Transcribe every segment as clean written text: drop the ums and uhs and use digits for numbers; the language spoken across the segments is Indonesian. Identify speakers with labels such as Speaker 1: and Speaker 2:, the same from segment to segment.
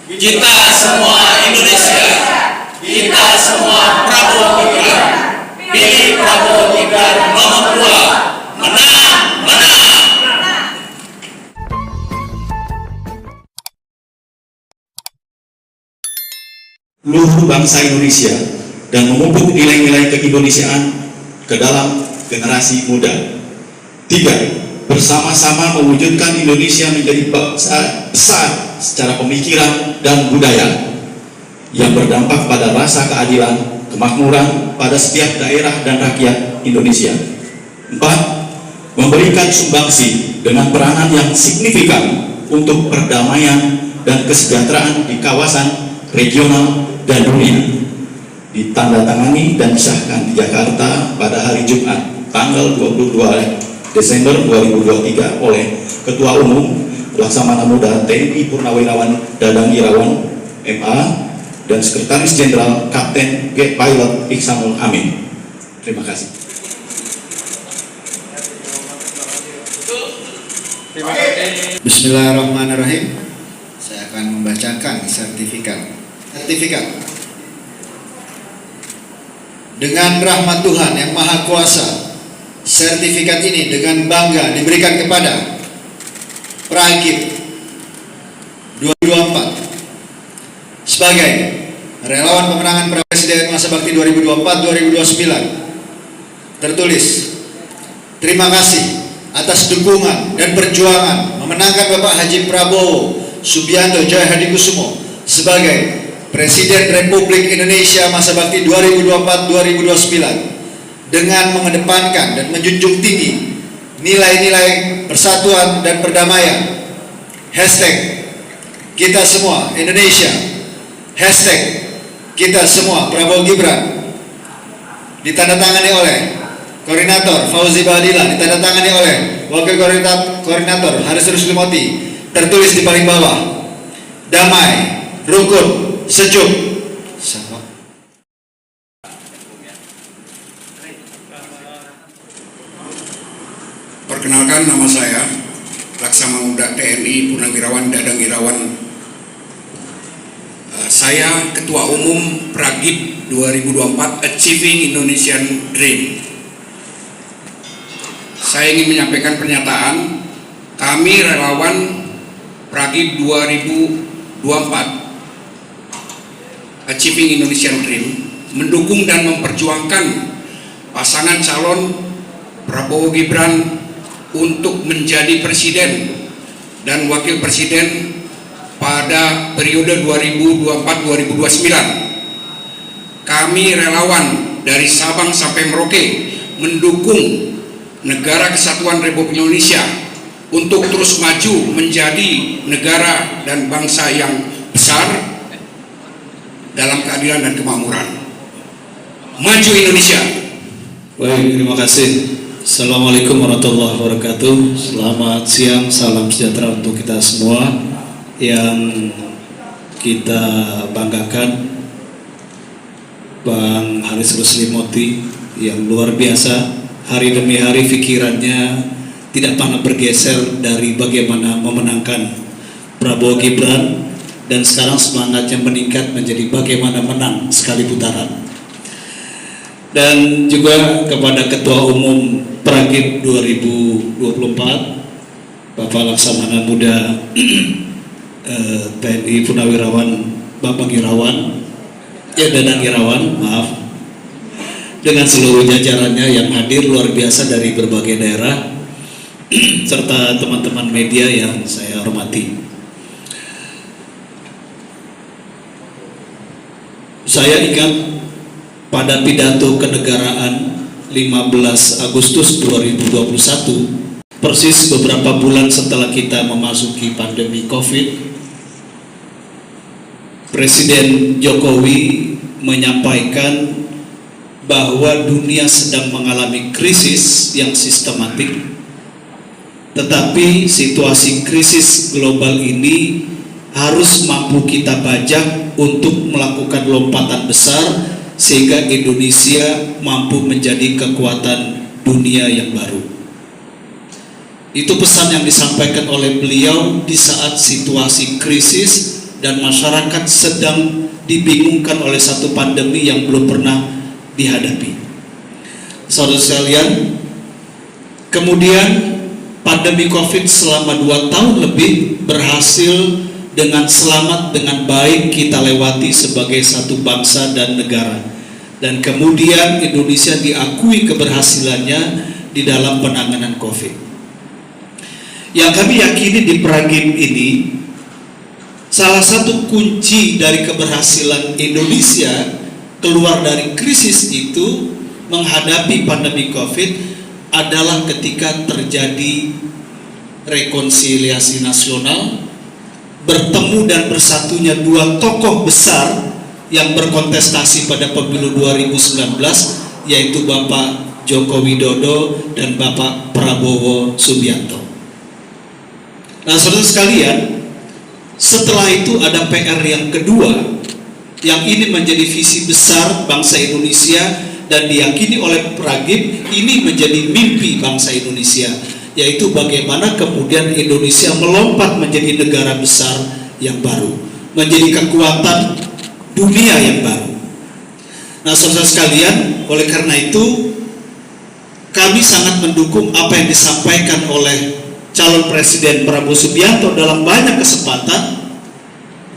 Speaker 1: Kita semua Indonesia, kita semua Prabowo Gibran. Pilih Prabowo Gibran nomor 2. Menang, menang.
Speaker 2: Luhur bangsa Indonesia dan memupuk nilai-nilai keindonesiaan ke dalam generasi muda. 3. Bersama-sama mewujudkan Indonesia menjadi bangsa besar secara pemikiran dan budaya yang berdampak pada rasa keadilan, kemakmuran pada setiap daerah dan rakyat Indonesia. 4. Memberikan sumbangsi dengan peranan yang signifikan untuk perdamaian dan kesejahteraan di kawasan regional dan dunia. Ditandatangani dan disahkan di Jakarta pada hari Jumat tanggal 22 Desember 2023 oleh Ketua Umum Laksamana Muda TNI Purnawirawan Dadang Irawan MA dan Sekretaris Jenderal Kapten G. Pilot Iksanul Amin. Terima kasih.
Speaker 3: Bismillahirrahmanirrahim. Saya akan membacakan sertifikat. Dengan rahmat Tuhan yang Maha Kuasa, sertifikat ini dengan bangga diberikan kepada Pragib 2024 sebagai relawan pemenangan Presiden masa bakti 2024-2029. Tertulis, terima kasih atas dukungan dan perjuangan memenangkan Bapak Haji Prabowo Subianto Jaya Hadikusumo sebagai Presiden Republik Indonesia masa bakti 2024-2029 dengan mengedepankan dan menjunjung tinggi nilai-nilai persatuan dan perdamaian. Hashtag kita semua Indonesia, hashtag kita semua Prabowo Gibran. Ditandatangani oleh Koordinator Fauzi Badila, ditandatangani oleh Wakil Koordinator Haris Ruslimoti. Tertulis di paling bawah, damai, rukun, sejuk.
Speaker 4: Perkenalkan, nama saya Laksamana Muda TNI Purnawirawan Dadang Irawan. Saya Ketua Umum Pragib 2024 Achieving Indonesian Dream. Saya ingin menyampaikan pernyataan kami relawan Pragib 2024 Achieving Indonesian Dream mendukung dan memperjuangkan pasangan calon Prabowo Gibran untuk menjadi presiden dan wakil presiden pada periode 2024-2029. Kami relawan dari Sabang sampai Merauke mendukung Negara Kesatuan Republik Indonesia untuk terus maju menjadi negara dan bangsa yang besar dalam keadilan dan kemakmuran. Maju Indonesia.
Speaker 5: Baik, terima kasih. Assalamualaikum warahmatullahi wabarakatuh. Selamat siang, salam sejahtera untuk kita semua yang kita banggakan. Bang Haris Ruslimoti yang luar biasa, hari demi hari pikirannya tidak pernah bergeser dari bagaimana memenangkan Prabowo Gibran, dan sekarang semangatnya meningkat menjadi bagaimana menang sekali putaran. Dan juga kepada Ketua Umum Pragib 2024 Bapak Laksamana Muda TNI Purnawirawan Bapak Irawan Dadang Irawan, maaf, dengan seluruh jajarannya yang hadir luar biasa dari berbagai daerah serta teman-teman media yang saya hormati. Saya ingat pada pidato kenegaraan 15 Agustus 2021, persis beberapa bulan setelah kita memasuki pandemi COVID, Presiden Jokowi menyampaikan bahwa dunia sedang mengalami krisis yang sistematik, tetapi situasi krisis global ini harus mampu kita bajak untuk melakukan lompatan besar sehingga Indonesia mampu menjadi kekuatan dunia yang baru. Itu pesan yang disampaikan oleh beliau di saat situasi krisis dan masyarakat sedang dibingungkan oleh satu pandemi yang belum pernah dihadapi. Saudara sekalian, kemudian pandemi COVID selama 2 tahun lebih berhasil dengan selamat, dengan baik kita lewati sebagai satu bangsa dan negara. Dan kemudian Indonesia diakui keberhasilannya di dalam penanganan COVID. Yang kami yakini di Pragim ini, salah satu kunci dari keberhasilan Indonesia keluar dari krisis itu menghadapi pandemi COVID adalah ketika terjadi rekonsiliasi nasional, bertemu dan bersatunya 2 tokoh besar yang berkontestasi pada pemilu 2019, yaitu Bapak Joko Widodo dan Bapak Prabowo Subianto. Nah, saudara sekalian, setelah itu ada PR yang kedua, yang ini menjadi visi besar bangsa Indonesia dan diyakini oleh Pragim ini menjadi mimpi bangsa Indonesia, yaitu bagaimana kemudian Indonesia melompat menjadi negara besar yang baru, menjadi kekuatan dunia yang baru. Nah, saudara sekalian, oleh karena itu kami sangat mendukung apa yang disampaikan oleh calon Presiden Prabowo Subianto dalam banyak kesempatan,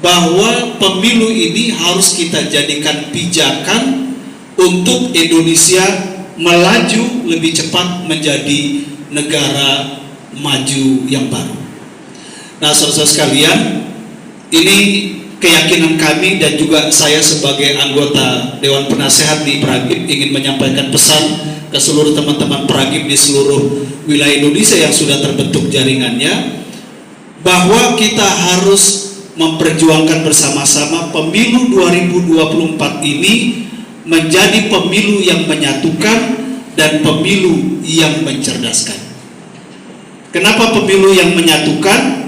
Speaker 5: bahwa pemilu ini harus kita jadikan pijakan untuk Indonesia melaju lebih cepat menjadi negara maju yang baru. Nah, saudara sekalian, ini keyakinan kami dan juga saya sebagai anggota Dewan Penasehat di Pragim ingin menyampaikan pesan ke seluruh teman-teman Pragim di seluruh wilayah Indonesia yang sudah terbentuk jaringannya, bahwa kita harus memperjuangkan bersama-sama pemilu 2024 ini menjadi pemilu yang menyatukan dan pemilu yang mencerdaskan. Kenapa pemilu yang menyatukan?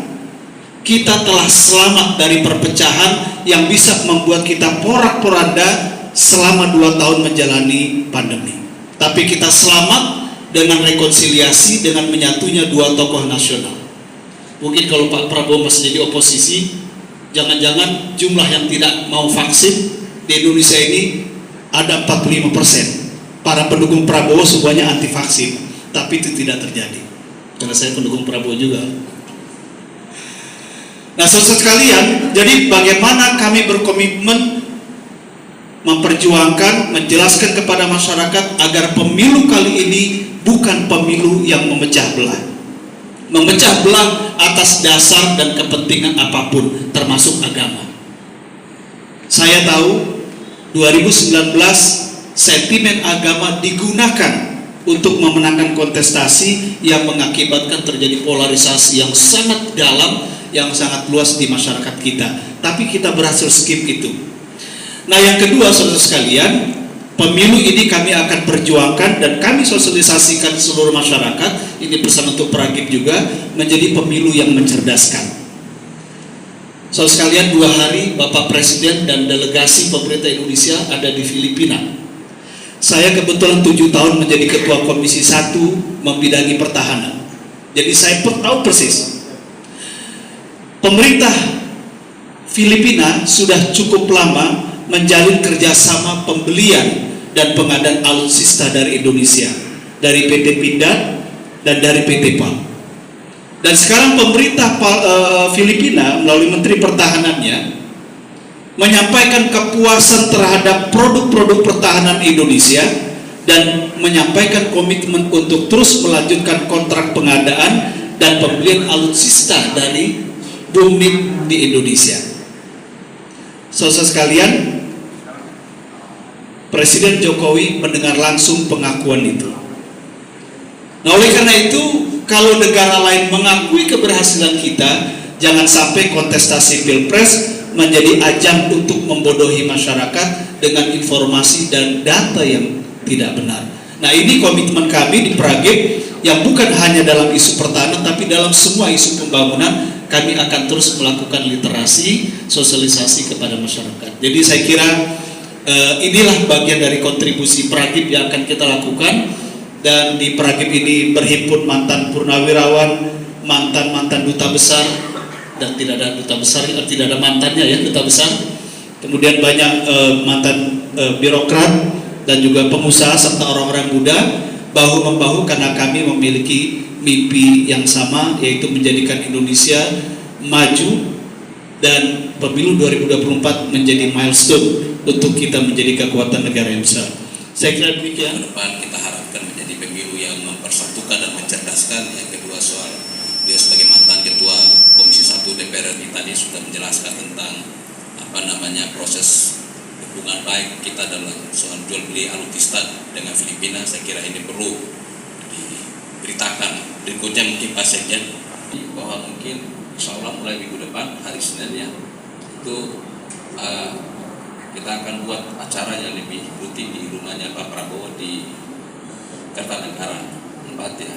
Speaker 5: Kita telah selamat dari perpecahan yang bisa membuat kita porak-poranda selama 2 tahun menjalani pandemi. Tapi kita selamat dengan rekonsiliasi, dengan menyatunya 2 tokoh nasional. Mungkin kalau Pak Prabowo masih jadi oposisi, jangan-jangan jumlah yang tidak mau vaksin di Indonesia ini ada 45%. Para pendukung Prabowo semuanya anti vaksin, tapi itu tidak terjadi. Karena saya pendukung Prabowo juga. Nah, saudara sekalian, jadi bagaimana kami berkomitmen memperjuangkan, menjelaskan kepada masyarakat agar pemilu kali ini bukan pemilu yang memecah belah. Memecah belah atas dasar dan kepentingan apapun, termasuk agama. Saya tahu 2019 sentimen agama digunakan untuk memenangkan kontestasi yang mengakibatkan terjadi polarisasi yang sangat dalam, yang sangat luas di masyarakat kita. Tapi kita berhasil skip itu. Nah, yang kedua, saudara sekalian, pemilu ini kami akan perjuangkan dan kami sosialisasikan seluruh masyarakat. Ini pesan untuk Pragim juga, menjadi pemilu yang mencerdaskan. Saudara sekalian, 2 hari Bapak Presiden dan delegasi pemerintah Indonesia ada di Filipina. Saya kebetulan 7 tahun menjadi Ketua Komisi 1 membidangi pertahanan. Jadi saya tahu persis. Pemerintah Filipina sudah cukup lama menjalin kerjasama pembelian dan pengadaan alutsista dari Indonesia, dari PT Pindad dan dari PT PAL. Dan sekarang pemerintah Filipina melalui Menteri Pertahanannya menyampaikan kepuasan terhadap produk-produk pertahanan Indonesia dan menyampaikan komitmen untuk terus melanjutkan kontrak pengadaan dan pembelian alutsista dari Buming di Indonesia. Saudara sekalian, Presiden Jokowi mendengar langsung pengakuan itu. Nah, oleh karena itu, kalau negara lain mengakui keberhasilan kita, jangan sampai kontestasi Pilpres menjadi ajang untuk membodohi masyarakat dengan informasi dan data yang tidak benar. Nah, ini komitmen kami di Pragim yang bukan hanya dalam isu pertahanan, tapi dalam semua isu pembangunan. Kami akan terus melakukan literasi, sosialisasi kepada masyarakat. Jadi saya kira inilah bagian dari kontribusi Pragim yang akan kita lakukan. Dan di Pragim ini berhimpun mantan purnawirawan, mantan duta besar, dan tidak ada duta besar, tidak ada mantannya ya duta besar. Kemudian banyak mantan birokrat dan juga pengusaha serta orang-orang muda bahu-membahu karena kami memiliki mimpi yang sama, yaitu menjadikan Indonesia maju dan pemilu 2024 menjadi milestone untuk kita menjadi kekuatan negara yang besar. Saya kira demikian.
Speaker 1: Ke depan kita harapkan menjadi pemilu yang mempersatukan dan mencerdaskan. Yang kedua, soal dia sebagai mantan ketua Komisi 1 DPR RI tadi sudah menjelaskan tentang proses hubungan baik kita dalam soal jual beli alutsista dengan Filipina. Saya kira ini perlu diberitakan. Berikutnya mungkin Pak Sekjen bahwa mungkin insya Allah mulai minggu depan hari Senin ya itu kita akan buat acara yang lebih rutin di rumahnya Pak Prabowo di Kertanegara 4 ya.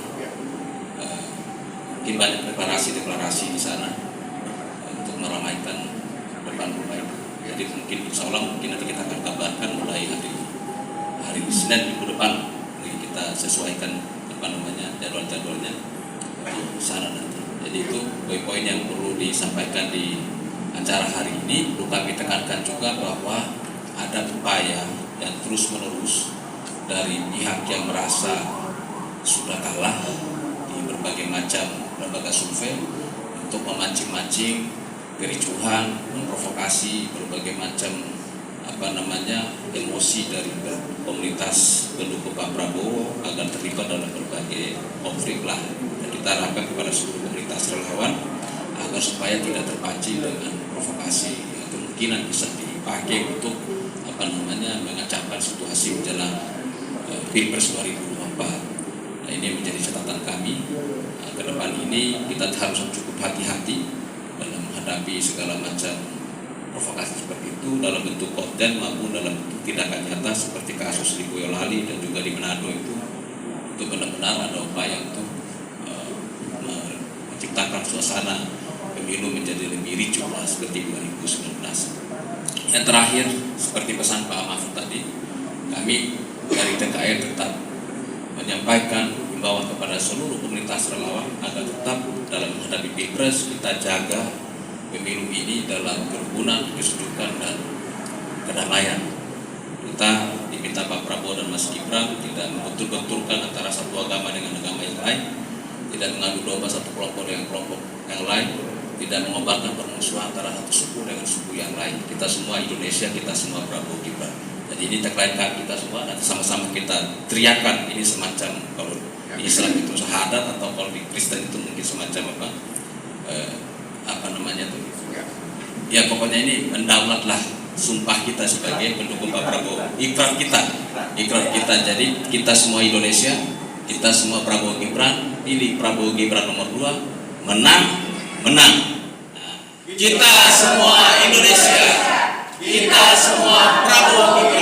Speaker 1: Mungkin banyak deklarasi di sana untuk meramaikan depan rumah itu. Jadi mungkin insya Allah nanti kita akan kabarkan mulai hari Senin minggu depan. Jadi kita sesuaikan jadwal-jadwalnya di sana nanti. Jadi itu poin-poin yang perlu disampaikan di acara hari ini. Perlu kami tekankan juga bahwa ada upaya yang terus-menerus dari pihak yang merasa sudah kalah di berbagai macam lembaga survei untuk memancing-mancing kericuhan, memprovokasi berbagai macam emosi dari komunitas pendukung Pak Prabowo agar terlibat dalam berbagai konflik lah. Dan kita harapkan kepada seluruh komunitas relawan agar supaya tidak terpancing dengan provokasi yang kemungkinan bisa dipakai untuk mengacaukan situasi menjelang Pilpres 2024. Nah, ini menjadi catatan kami. Ke depan ini kita harus cukup hati-hati dalam menghadapi segala macam provokasi seperti itu dalam bentuk konten maupun dalam bentuk tindakan nyata seperti kasus di Boyolali dan juga di Manado itu benar-benar ada upaya untuk menciptakan suasana pemilu menjadi lebih ricuh seperti 2019. Yang terakhir, seperti pesan Pak Mahfud tadi, kami dari TKR tetap menyampaikan himbauan kepada seluruh komunitas relawan agar tetap dalam menghadapi Pilpres kita jaga pemilu ini dalam kerukunan, kesejukan dan kedamaian. Kita diminta Pak Prabowo dan Mas Gibran tidak membentur-benturkan antara satu agama dengan agama yang lain, tidak mengadu domba satu kelompok dengan kelompok yang lain, tidak mengobarkan permusuhan antara satu suku dengan suku yang lain. Kita semua Indonesia, kita semua Prabowo Gibran. Jadi ini tagline kita semua, nanti sama-sama kita teriakan ini semacam, kalau di Islam itu syahadat, atau kalau di Kristen itu mungkin semacam ya pokoknya ini mendaulatlah sumpah kita sebagai pendukung Pak Prabowo, ikrar kita. Jadi kita semua Indonesia, kita semua Prabowo Gibran, pilih Prabowo Gibran nomor 2, menang. Nah, kita semua Indonesia, kita semua Prabowo Gibran.